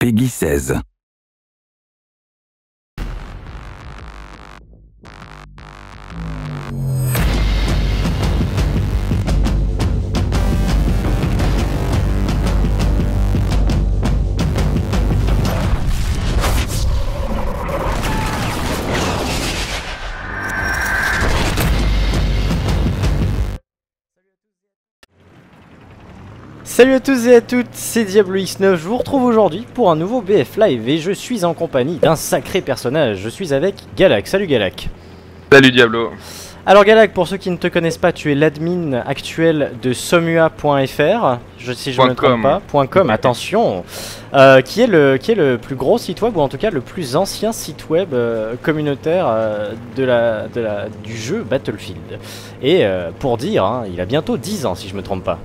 Peggy 16. Salut à tous et à toutes, c'est Diablo X9, je vous retrouve aujourd'hui pour un nouveau BF Live et je suis en compagnie d'un sacré personnage, je suis avec Galak. Salut Galak. Salut Diablo. Alors Galak, pour ceux qui ne te connaissent pas, tu es l'admin actuel de somua.fr, si je ne me trompe pas, .com, attention, qui est le plus gros site web, ou en tout cas le plus ancien site web communautaire du jeu Battlefield. Et pour dire, hein, il a bientôt 10 ans si je me trompe pas.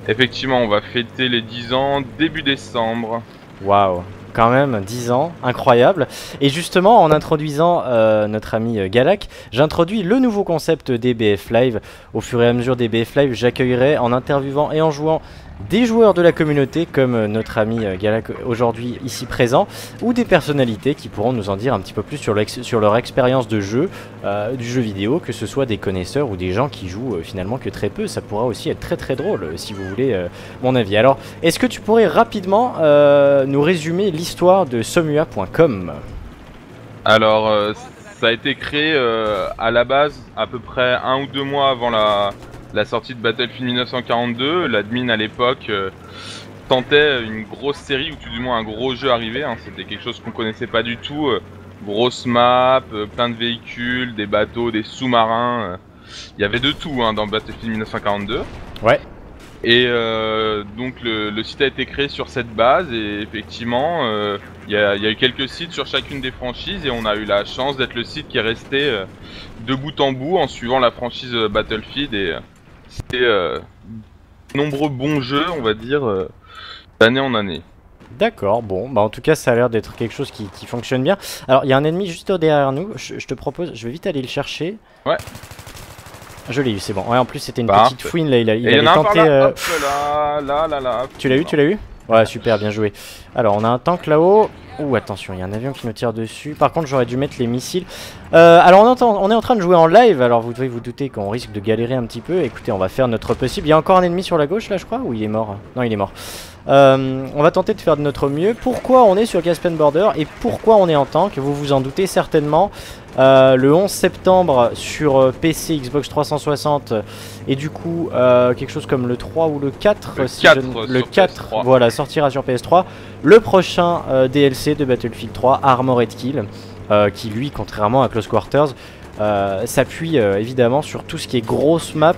Effectivement, on va fêter les 10 ans début décembre. Waouh, quand même 10 ans, incroyable. Et justement, en introduisant notre ami Galak, j'introduis le nouveau concept des BF Live. Au fur et à mesure des BF Live, j'accueillerai en interviewant et en jouant des joueurs de la communauté comme notre ami Galak aujourd'hui ici présent, ou des personnalités qui pourront nous en dire un petit peu plus sur leur expérience de jeu, du jeu vidéo, que ce soit des connaisseurs ou des gens qui jouent finalement que très peu. Ça pourra aussi être très très drôle si vous voulez mon avis. Alors, est-ce que tu pourrais rapidement nous résumer l'histoire de somua.com? Alors, ça a été créé à la base à peu près 1 ou 2 mois avant la sortie de Battlefield 1942. L'admin à l'époque tentait une grosse série, ou tout du moins un gros jeu arrivé, hein. C'était quelque chose qu'on connaissait pas du tout. Grosse map, plein de véhicules, des bateaux, des sous-marins. Il y avait de tout, hein, dans Battlefield 1942. Ouais. Et donc le site a été créé sur cette base, et effectivement il y a eu quelques sites sur chacune des franchises, et on a eu la chance d'être le site qui est resté de bout en bout en suivant la franchise Battlefield, et c'était nombreux bons jeux, on va dire, d'année en année. D'accord, bon, bah en tout cas ça a l'air d'être quelque chose qui fonctionne bien. Alors il y a un ennemi juste derrière nous, je te propose, je vais vite aller le chercher. Ouais. Je l'ai eu, c'est bon. Ouais, en plus c'était une petite fouine là, il a tenté. Hop, là. Tu l'as eu? Ouais, super, bien joué. Alors on a un tank là-haut. Ouh, attention, il y a un avion qui nous tire dessus. Par contre, j'aurais dû mettre les missiles. Alors on est en train de jouer en live, alors vous devez vous douter qu'on risque de galérer un petit peu. Écoutez, on va faire notre possible. Il y a encore un ennemi sur la gauche là, je crois, ou il est mort? Non, il est mort. On va tenter de faire de notre mieux. Pourquoi on est sur Caspian Border et pourquoi on est en tank? Vous vous en doutez certainement. Le 11 septembre sur PC, Xbox 360 et du coup quelque chose comme le 3 ou le 4, le 4 PS3. Voilà, sortira sur PS3 le prochain DLC de Battlefield 3, Armored Kill, qui lui, contrairement à Close Quarters, s'appuie évidemment sur tout ce qui est grosse map,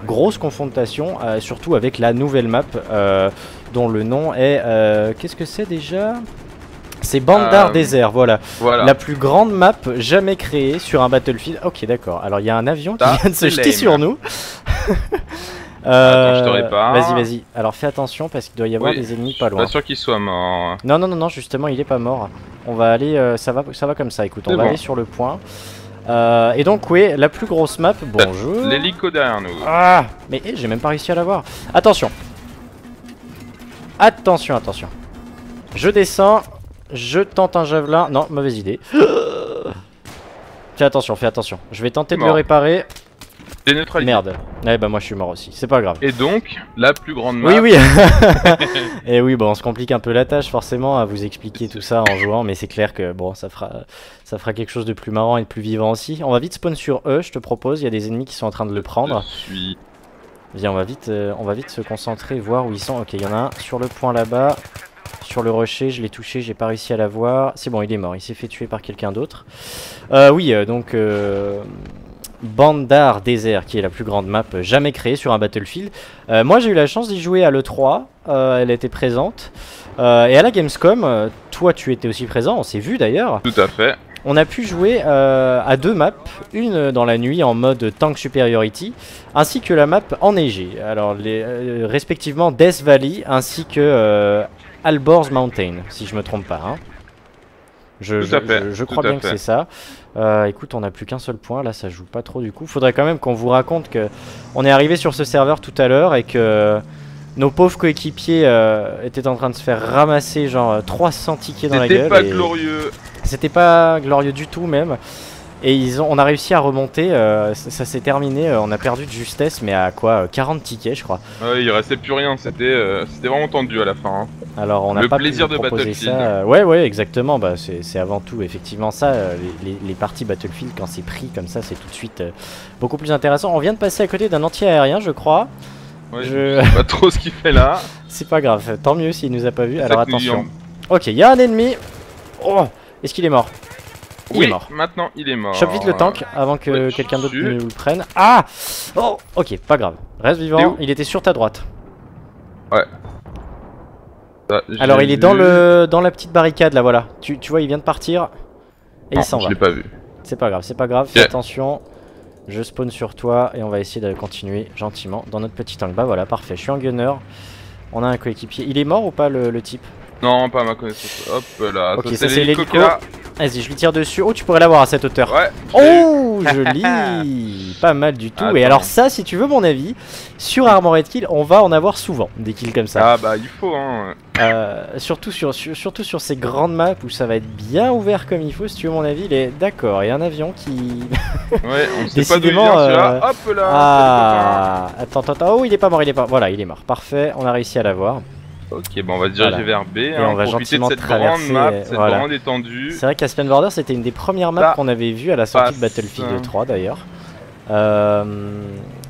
grosse confrontation, surtout avec la nouvelle map dont le nom est qu'est-ce que c'est déjà? C'est Bandar Desert, voilà. La plus grande map jamais créée sur un Battlefield. Ok, d'accord. Alors il y a un avion qui vient de se jeter sur nous. Attends, je te répare. Vas-y. Alors fais attention parce qu'il doit y avoir des ennemis pas loin. Pas sûr qu'il soit mort. Non, justement il est pas mort. On va aller, ça va comme ça. Écoute, on va aller sur le point. Et donc oui, la plus grosse map. Bonjour. L'hélico derrière nous. Ah, mais j'ai même pas réussi à l'avoir. Attention. Je descends. Je tente un javelin. Non, mauvaise idée. Fais attention. Je vais tenter de le réparer. Merde. Ouais, bah moi je suis mort aussi. C'est pas grave. Et donc, la plus grande map. Oui. Et oui, bon, on se complique un peu la tâche forcément à vous expliquer tout ça en jouant. Mais c'est clair que bon, ça fera quelque chose de plus marrant et de plus vivant aussi. On va vite spawn sur eux, je te propose. Il y a des ennemis qui sont en train de le prendre. Viens, on va vite se concentrer, voir où ils sont. Ok, il y en a un sur le point là-bas. Sur le rocher, je l'ai touché, j'ai pas réussi à l'avoir. C'est bon, il est mort, il s'est fait tuer par quelqu'un d'autre. Donc Bandar Desert, qui est la plus grande map jamais créée sur un Battlefield. Moi j'ai eu la chance d'y jouer à l'E3, elle était présente. Et à la Gamescom, toi tu étais aussi présent, on s'est vu d'ailleurs. Tout à fait. On a pu jouer à 2 maps, une dans la nuit en mode Tank Superiority, ainsi que la map enneigée. Alors respectivement Death Valley ainsi que Alborz Mountain, si je me trompe pas. Hein. Je crois bien que c'est ça. Écoute, on n'a plus qu'un seul point, là ça joue pas trop du coup. Faudrait quand même qu'on vous raconte que on est arrivé sur ce serveur tout à l'heure et que Nos pauvres coéquipiers étaient en train de se faire ramasser genre 300 tickets dans la gueule. C'était pas glorieux. C'était pas glorieux du tout même. Et on a réussi à remonter, ça s'est terminé, on a perdu de justesse, mais à quoi 40 tickets je crois. Ouais, il restait plus rien, c'était vraiment tendu à la fin. Hein. Alors on n'a pas plaisir pu de proposer Battlefield. ça. Ouais, exactement, bah, c'est avant tout effectivement ça, les parties Battlefield quand c'est pris comme ça, c'est tout de suite beaucoup plus intéressant. On vient de passer à côté d'un anti-aérien je crois. Ouais, je sais pas trop ce qu'il fait là. C'est pas grave, tant mieux s'il nous a pas vu, alors attention. En... Ok, il y a un ennemi. Oh, est-ce qu'il est mort? Il est mort. Maintenant il est mort. Chope vite le tank avant que quelqu'un d'autre ne le prenne. Ah! Oh! Ok, pas grave. Reste vivant, il était sur ta droite. Ouais. Ça, alors il est dans la petite barricade là, voilà. Tu vois, il vient de partir. Et il s'en va. Je l'ai pas vu. C'est pas grave, fais attention. Je spawn sur toi et on va essayer de continuer gentiment dans notre petit tank. Bah voilà, parfait, je suis un gunner. On a un coéquipier. Il est mort ou pas le type? Non, pas à ma connaissance. Hop là. Ok, ça c'est l'hélico. Vas-y, je lui tire dessus. Oh, tu pourrais l'avoir à cette hauteur. Ouais. Oh, joli. Pas mal du tout. Attends. Et alors ça, si tu veux mon avis, sur Armored Kill, on va en avoir souvent des kills comme ça. Ah bah il faut hein. Surtout sur ces grandes maps où ça va être bien ouvert comme il faut, si tu veux mon avis. D'accord, il y a un avion qui... Ouais, on sait décidément, pas d'où il vient, hop là. Ah, attends. Oh, il est pas mort, Voilà, il est mort. Parfait, on a réussi à l'avoir. Ok, bon on va se diriger vers B, et on va profiter gentiment de cette traverser, grande map, cette grande étendue. C'est vrai qu'Aspian Border c'était une des premières maps qu'on avait vues à la sortie de Battlefield 3 d'ailleurs.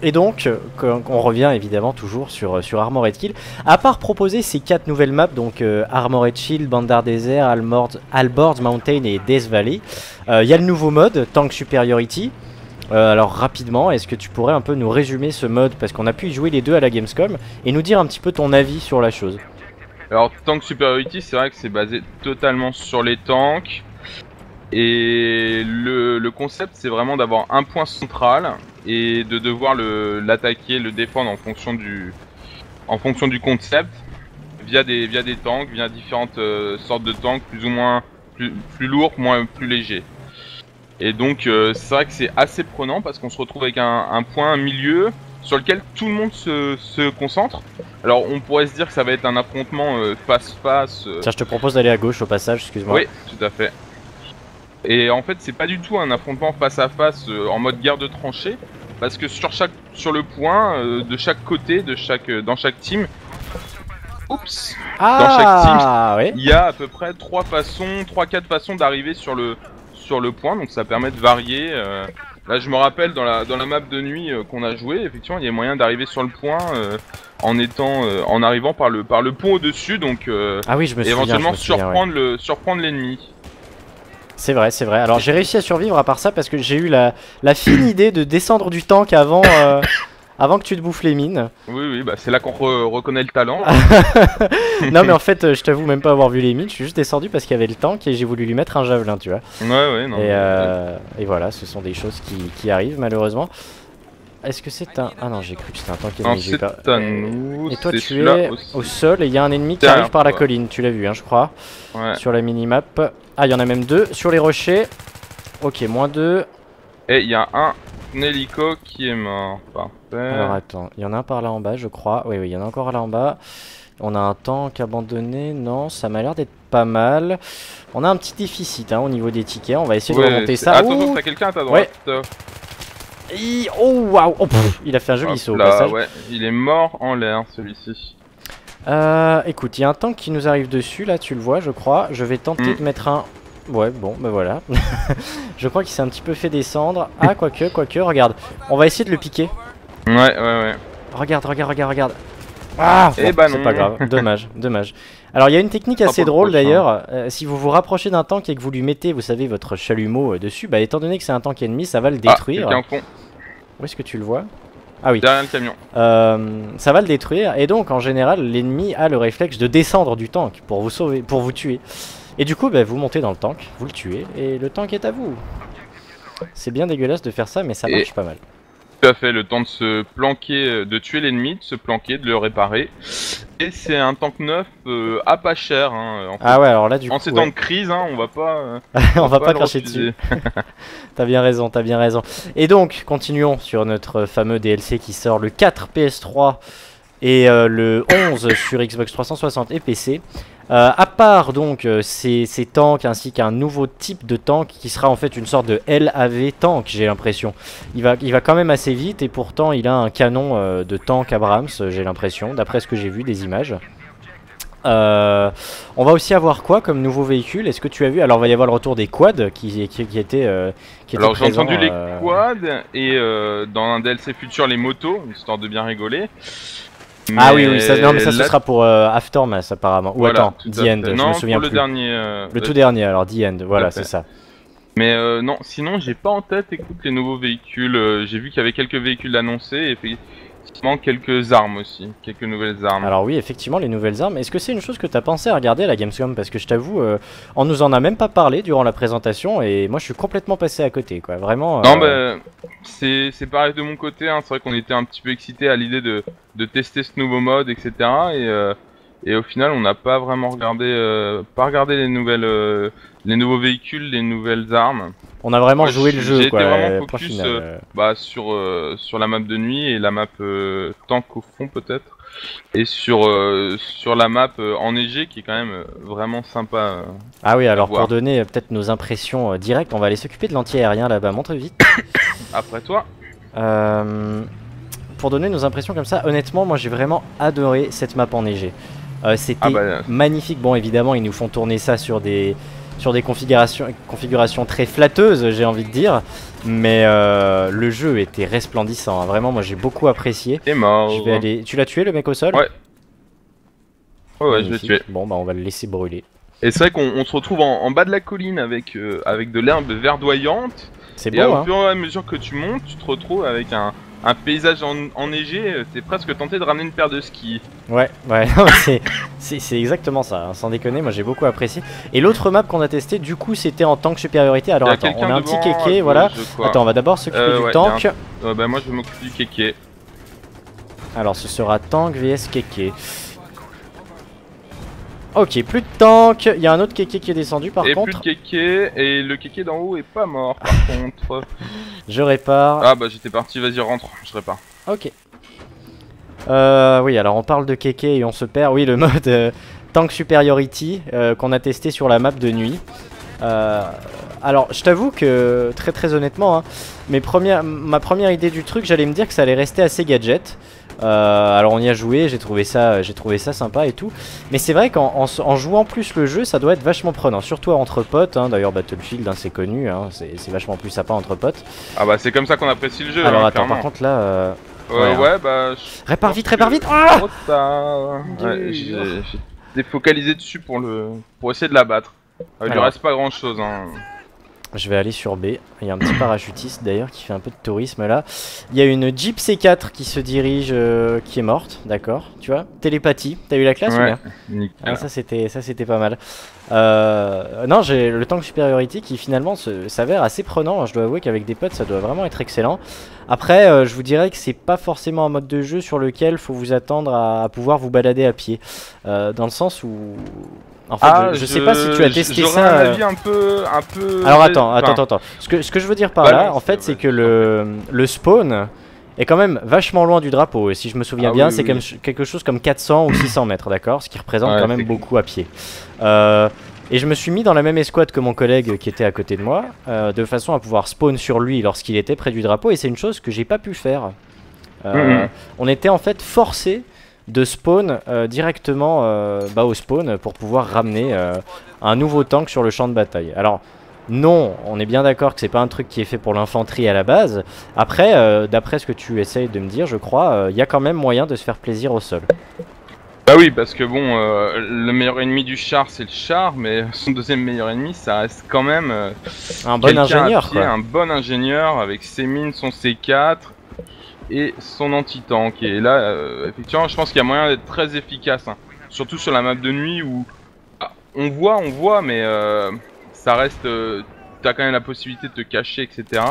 Et donc, on revient évidemment toujours sur Armored Kill. À part proposer ces 4 nouvelles maps, donc Armored Shield, Bandar Desert, Alborz Mountain et Death Valley, il y a le nouveau mode, Tank Superiority. Alors rapidement, est-ce que tu pourrais un peu nous résumer ce mode, parce qu'on a pu y jouer les deux à la Gamescom, et nous dire un petit peu ton avis sur la chose? Alors Tank Superiority, c'est vrai que c'est basé totalement sur les tanks. Et le concept, c'est vraiment d'avoir un point central et de devoir l'attaquer, le défendre en fonction du concept, via des tanks, via différentes sortes de tanks, plus ou moins plus lourds, plus légers. Et donc c'est vrai que c'est assez prenant parce qu'on se retrouve avec un point, un milieu sur lequel tout le monde se concentre. Alors on pourrait se dire que ça va être un affrontement face-face. Tiens, je te propose d'aller à gauche au passage, excuse-moi. Oui, tout à fait. Et en fait c'est pas du tout un affrontement face à face en mode guerre de tranchées, parce que sur le point de chaque côté, dans chaque team, dans chaque team, il y a à peu près 3-4 façons d'arriver sur le point, donc ça permet de varier. Là je me rappelle dans la map de nuit qu'on a joué, effectivement il y a moyen d'arriver sur le point en arrivant par le pont au-dessus, donc ah oui, je me souviens, éventuellement surprendre l'ennemi. C'est vrai. Alors j'ai réussi à survivre à part ça parce que j'ai eu la fine idée de descendre du tank avant que tu te bouffes les mines. Oui, bah c'est là qu'on reconnaît le talent. Non mais en fait je t'avoue même pas avoir vu les mines, je suis juste descendu parce qu'il y avait le tank et j'ai voulu lui mettre un javelin, tu vois. Ouais, non. Et voilà, ce sont des choses qui arrivent malheureusement. Est-ce que c'est un... Ah non, j'ai cru que c'était un tank ennemi. Non, c'est à nous. Et toi tu es au sol et il y a un ennemi qui arrive par la colline, tu l'as vu hein, je crois. Ouais. Sur la minimap. Ah, il y en a même 2 sur les rochers. Ok, -2. Et il y a un hélico qui est mort. Parfait. Alors attends, il y en a un par là en bas je crois. Oui, il y en a encore là en bas. On a un tank abandonné. Non, ça m'a l'air d'être pas mal. On a un petit déficit hein, au niveau des tickets. On va essayer de remonter ça. Attends, t'as quelqu'un à ta droite. Ouais. Oh waouh, il a fait un joli saut au passage. Ouais, il est mort en l'air celui-ci. Écoute, il y a un tank qui nous arrive dessus là, tu le vois je crois. Je vais tenter de mettre un... Ouais, bon, bah voilà. Je crois qu'il s'est un petit peu fait descendre. Ah, quoique, regarde. On va essayer de le piquer. Ouais. Regarde. Ah, bon, bah non. C'est pas grave, dommage. Alors il y a une technique assez drôle d'ailleurs. Si vous vous rapprochez d'un tank et que vous lui mettez, vous savez, votre chalumeau dessus, bah étant donné que c'est un tank ennemi, ça va le détruire. Où est-ce que tu le vois? Ah oui. Derrière le camion. Ça va le détruire et donc en général l'ennemi a le réflexe de descendre du tank pour vous sauver, pour vous tuer. Et du coup bah, vous montez dans le tank, vous le tuez et le tank est à vous. C'est bien dégueulasse de faire ça mais ça marche pas mal. Tout à fait, le temps de se planquer, de tuer l'ennemi, de se planquer, de le réparer. Et c'est un tank neuf à pas cher. Hein, en fait. Ah ouais, alors là du coup... En ces temps de crise, hein, on va pas... on va pas cracher dessus. T'as bien raison. Et donc, continuons sur notre fameux DLC qui sort le 4 PS3 et le 11 sur Xbox 360 et PC. À part donc ces tanks ainsi qu'un nouveau type de tank qui sera en fait une sorte de LAV tank, j'ai l'impression. Il va quand même assez vite et pourtant il a un canon de tank Abrams, j'ai l'impression, d'après ce que j'ai vu des images. On va aussi avoir quoi comme nouveau véhicule? Est-ce que tu as vu? Alors il va y avoir le retour des quads qui étaient Alors j'ai présents, entendu les quads et dans un DLC futur les motos, histoire de bien rigoler. Ah oui, ça, non mais ça là, ce sera pour Aftermath apparemment. Ou voilà, attends, The End, je non, me souviens pour le plus. dernier. Le tout dernier alors, The End, voilà c'est ça. Mais non, sinon j'ai pas en tête, écoute, les nouveaux véhicules. J'ai vu qu'il y avait quelques véhicules annoncés et effectivement quelques armes aussi, quelques nouvelles armes. Alors oui, effectivement les nouvelles armes. Est-ce que c'est une chose que t'as pensé à regarder à la Gamescom? Parce que je t'avoue, on nous en a même pas parlé durant la présentation et moi je suis complètement passé à côté quoi, vraiment. Non bah c'est pareil de mon côté, hein. C'est vrai qu'on était un petit peu excités à l'idée de tester ce nouveau mode, etc. Et au final on n'a pas vraiment regardé, les nouvelles, les nouveaux véhicules, les nouvelles armes. On a vraiment joué le jeu J'ai quoi. été vraiment focus final, sur la map de nuit et la map tank au fond peut-être. Et sur la map enneigée qui est quand même vraiment sympa. Ah oui, alors pour donner peut-être nos impressions directes, on va aller s'occuper de l'anti-aérien là-bas, montre vite. Après toi. Pour donner nos impressions comme ça, honnêtement moi j'ai vraiment adoré cette map enneigée. C'était magnifique. Bon évidemment ils nous font tourner ça sur des configurations très flatteuses, j'ai envie de dire, mais le jeu était resplendissant, hein. Vraiment moi j'ai beaucoup apprécié. T'es mort. Je vais aller... Tu l'as tué le mec au sol? Ouais. Ouais, je l'ai tué. Bon bah on va le laisser brûler. Et c'est vrai qu'on se retrouve en bas de la colline avec de l'herbe verdoyante. C'est beau, et au hein. fur et à mesure que tu montes, tu te retrouves avec un paysage enneigé. T'es presque tenté de ramener une paire de skis. Ouais, c'est exactement ça, hein, sans déconner, moi j'ai beaucoup apprécié. Et l'autre map qu'on a testé, du coup, c'était en tank supériorité. Alors attends, on a un petit kéké, voilà. Attends, on va d'abord s'occuper du tank. Bah moi je vais m'occuper du kéké. Alors ce sera tank vs kéké. Ok, plus de tank, il y a un autre kéké qui est descendu par contre. Et plus de kéké, et le kéké d'en haut est pas mort par contre. Je répare. Ah bah j'étais parti, vas-y rentre, je répare. Ok. Oui, alors on parle de kéké et on se perd. Oui, le mode Tank Superiority qu'on a testé sur la map de nuit. Alors, je t'avoue que, très honnêtement, hein, ma première idée du truc, j'allais me dire que ça allait rester assez gadget. Alors on y a joué, j'ai trouvé ça sympa et tout. Mais c'est vrai qu'en jouant plus le jeu, ça doit être vachement prenant, surtout entre potes, hein. D'ailleurs Battlefield, hein, c'est connu, hein, c'est vachement plus sympa entre potes. Ah bah c'est comme ça qu'on apprécie le jeu. Alors hein, attends, clairement. par contre là... ouais bah... Répare vite ah j'ai défocalisé dessus pour essayer de la battre. Il lui reste pas grand chose, hein. Je vais aller sur B. Il y a un petit parachutiste d'ailleurs qui fait un peu de tourisme là. Il y a une Jeep C4 qui se dirige, qui est morte, d'accord. Tu vois, télépathie. T'as eu la classe ou bien? Ah, ça c'était pas mal. Non, j'ai le tank superiority qui finalement s'avère assez prenant. Je dois avouer qu'avec des potes ça doit vraiment être excellent. Après, je vous dirais que c'est pas forcément un mode de jeu sur lequel faut vous attendre à pouvoir vous balader à pied. Dans le sens où... En fait, je sais pas si tu as testé ça. Un avis un peu. Alors attends. Ce que je veux dire par là, en fait, c'est que le spawn est quand même vachement loin du drapeau. Et si je me souviens bien, c'est quelque chose comme 400 ou 600 mètres, d'accord? Ce qui représente quand même beaucoup à pied. Et je me suis mis dans la même escouade que mon collègue qui était à côté de moi, de façon à pouvoir spawn sur lui lorsqu'il était près du drapeau. Et c'est une chose que j'ai pas pu faire. On était en fait forcé de spawn directement au spawn pour pouvoir ramener un nouveau tank sur le champ de bataille. Alors non, on est bien d'accord que c'est pas un truc qui est fait pour l'infanterie à la base. Après, d'après ce que tu essayes de me dire, je crois, il y a quand même moyen de se faire plaisir au sol. Bah oui, parce que bon, le meilleur ennemi du char c'est le char, mais son deuxième meilleur ennemi ça reste quand même un bon ingénieur, quoi. Un bon ingénieur avec ses mines, son C4 et son anti-tank. Et là, effectivement, je pense qu'il y a moyen d'être très efficace, hein. Surtout sur la map de nuit où on voit, mais ça reste. T'as quand même la possibilité de te cacher, etc.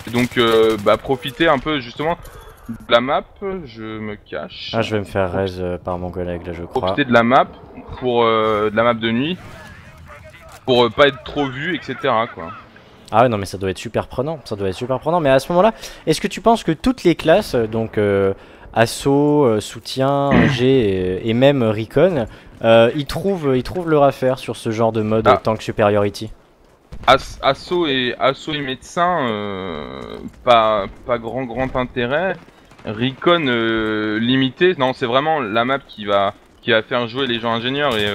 Et donc, profiter un peu justement de la map. Je me cache. Ah, je vais me faire raise par mon collègue là, je crois. Profiter de la map pour de la map de nuit pour pas être trop vu, etc. quoi. Ah ouais, non mais ça doit être super prenant, mais à ce moment-là, est-ce que tu penses que toutes les classes, donc Assaut, soutien, G et même Recon, ils trouvent leur affaire sur ce genre de mode Tank Superiority. Assaut et médecin, pas grand intérêt. Recon limité, non c'est vraiment la map qui va faire jouer les gens ingénieurs et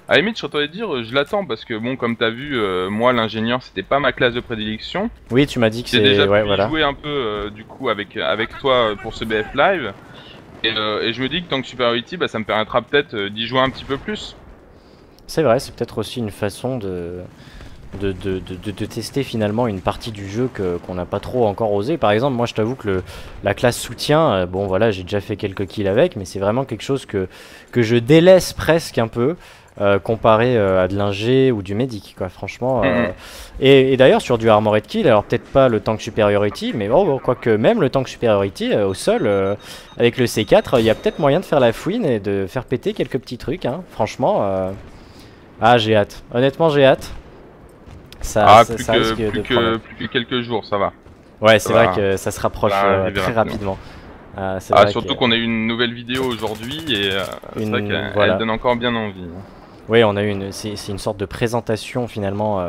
à la limite je serais dire je l'attends parce que bon comme t'as vu moi l'ingénieur c'était pas ma classe de prédilection. Oui tu m'as dit que c'est déjà ouais, pu voilà. jouer un peu du coup avec toi pour ce BF live et je me dis que Tank Superiority bah, ça me permettra peut-être d'y jouer un petit peu plus. C'est vrai, c'est peut-être aussi une façon de tester finalement une partie du jeu qu'on n'a pas trop encore osé. Par exemple, moi je t'avoue que la classe soutien, bon voilà, j'ai déjà fait quelques kills avec, mais c'est vraiment quelque chose que je délaisse presque un peu comparé à de l'ingé ou du médic, quoi, franchement. Et d'ailleurs, sur du armored kill, alors peut-être pas le tank superiority, mais bon, quoique même le tank superiority au sol, avec le C4, il y a peut-être moyen de faire la fouine et de faire péter quelques petits trucs, hein, franchement. Ah, j'ai hâte, honnêtement, j'ai hâte. Ça plus risque que quelques jours, ça va. Ouais, c'est vrai que ça se rapproche très rapidement. Surtout qu'on a eu une nouvelle vidéo aujourd'hui et c'est vrai qu'elle donne encore bien envie. Oui, on a eu c'est une sorte de présentation finalement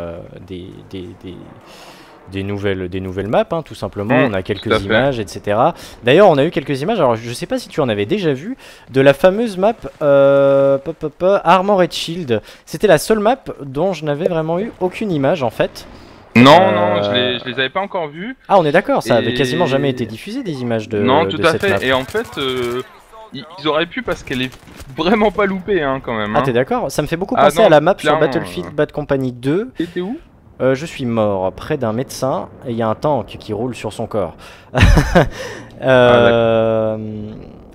des nouvelles maps, hein, tout simplement. On a quelques images, etc. D'ailleurs, on a eu quelques images, alors je sais pas si tu en avais déjà vu, de la fameuse map Armored Shield. C'était la seule map dont je n'avais vraiment eu aucune image en fait. Non, je les avais pas encore vues. Ah, on est d'accord, ça avait quasiment jamais été diffusé des images de non, tout à cette fait. map. Et en fait, ils auraient pu parce qu'elle est vraiment pas loupée hein, quand même. Ah, t'es d'accord? Ça me fait beaucoup penser à la map sur Battlefield Bad Company 2. T'étais où? Je suis mort près d'un médecin et il y a un tank qui roule sur son corps.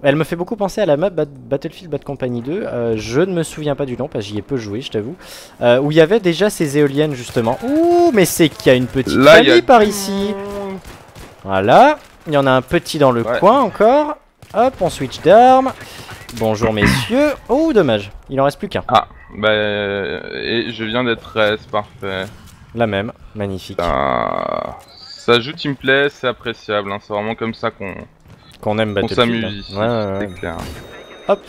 Elle me fait beaucoup penser à la map Battlefield Bad Company 2. Je ne me souviens pas du nom parce que j'y ai peu joué, je t'avoue. Où il y avait déjà ces éoliennes justement. Ouh, mais c'est qu'il y a une petite famille par ici. Voilà. Il y en a un petit dans le coin encore. Hop, on switch d'armes. Bonjour messieurs. Oh, dommage. Il en reste plus qu'un. Ah, bah. Et je viens d'être 13, parfait. La même, magnifique. Ça joue team play, c'est appréciable, hein. C'est vraiment comme ça qu'on aime Battlefield. s'amuse ici, c'est clair. Hop,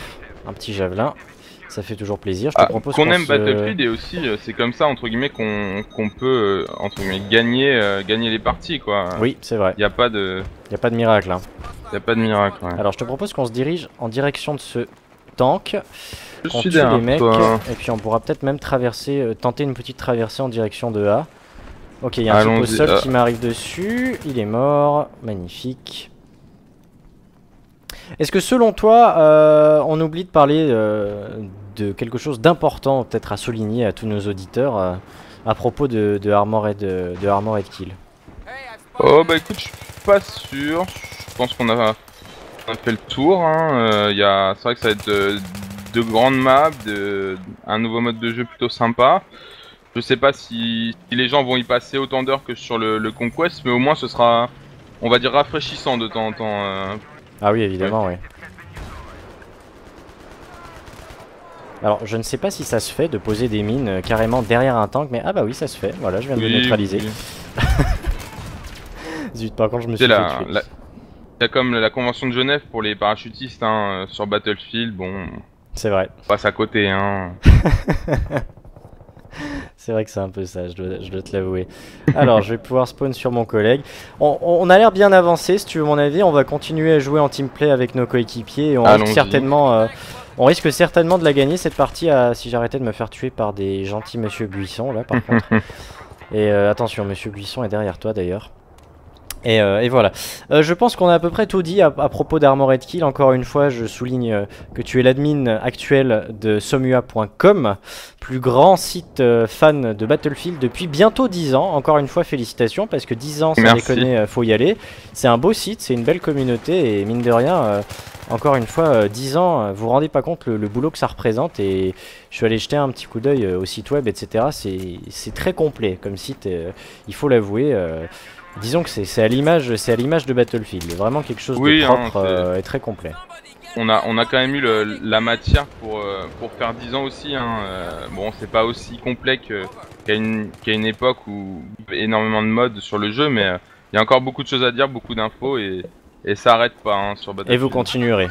un petit javelin, ça fait toujours plaisir. Je te propose qu'on aime Battlefield et aussi c'est comme ça entre guillemets qu'on peut entre guillemets gagner les parties quoi. Oui, c'est vrai. Y a pas de miracle. Hein. Y a pas de miracle. Ouais. Alors je te propose qu'on se dirige en direction de ce tank. On tue les mecs et puis on pourra peut-être même tenter une petite traversée en direction de A. Ok, il y a un type au sol qui m'arrive dessus, il est mort, magnifique. Est-ce que selon toi, on oublie de parler de quelque chose d'important peut-être à souligner à tous nos auditeurs à propos de Armored Kill? Oh bah écoute, je suis pas sûr, je pense qu'on a fait le tour, hein. C'est vrai que ça va être de grandes maps, un nouveau mode de jeu plutôt sympa. Je sais pas si les gens vont y passer autant d'heures que sur le Conquest, mais au moins ce sera, on va dire, rafraîchissant de temps en temps. Ah oui, évidemment, oui. Alors, je ne sais pas si ça se fait de poser des mines carrément derrière un tank, mais ah bah oui, ça se fait. Voilà, je viens de le neutraliser. Oui. Zut, par contre, je me suis fait tuer. Il y a comme la convention de Genève pour les parachutistes hein, sur Battlefield, bon... C'est vrai. On passe à côté, hein. C'est vrai que c'est un peu ça, je dois te l'avouer. Alors, je vais pouvoir spawn sur mon collègue. On a l'air bien avancé, si tu veux mon avis. On va continuer à jouer en teamplay avec nos coéquipiers. Et on risque certainement de la gagner, cette partie, si j'arrêtais de me faire tuer par des gentils monsieur Buisson, là, par contre. Et attention, monsieur Buisson est derrière toi, d'ailleurs. Et voilà. Je pense qu'on a à peu près tout dit à propos d'Armored Kill. Encore une fois, je souligne que tu es l'admin actuel de somua.com, plus grand site fan de Battlefield depuis bientôt 10 ans. Encore une fois, félicitations, parce que 10 ans, sans déconner, faut y aller. C'est un beau site, c'est une belle communauté, et mine de rien, encore une fois, 10 ans, vous vous rendez pas compte le boulot que ça représente. Et je suis allé jeter un petit coup d'œil au site web, etc. C'est très complet comme site, il faut l'avouer. Disons que c'est à l'image de Battlefield, vraiment quelque chose de propre et très complet. On a quand même eu la matière pour faire 10 ans aussi. Hein. Bon, c'est pas aussi complet qu'à une époque où il y avait énormément de modes sur le jeu, mais il y a encore beaucoup de choses à dire, beaucoup d'infos et et ça arrête pas hein, sur Battlefield. Et vous continuerez.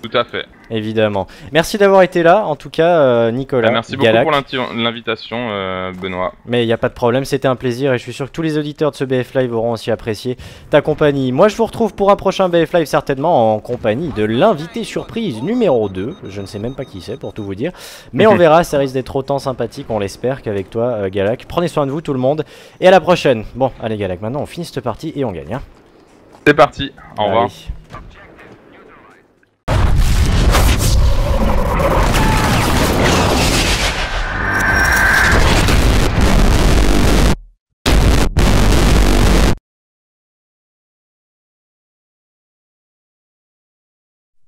Tout à fait. Évidemment. Merci d'avoir été là, en tout cas, Nicolas. Merci Galac. beaucoup pour l'invitation, Benoît. Mais il n'y a pas de problème, c'était un plaisir et je suis sûr que tous les auditeurs de ce BF Live auront aussi apprécié ta compagnie. Moi, je vous retrouve pour un prochain BF Live certainement en compagnie de l'invité surprise numéro 2. Je ne sais même pas qui c'est pour tout vous dire. Mais on verra, ça risque d'être autant sympathique, on l'espère, qu'avec toi, Galac. Prenez soin de vous, tout le monde. Et à la prochaine. Bon, allez, Galac, maintenant on finit cette partie et on gagne. Hein. C'est parti, au revoir. Allez.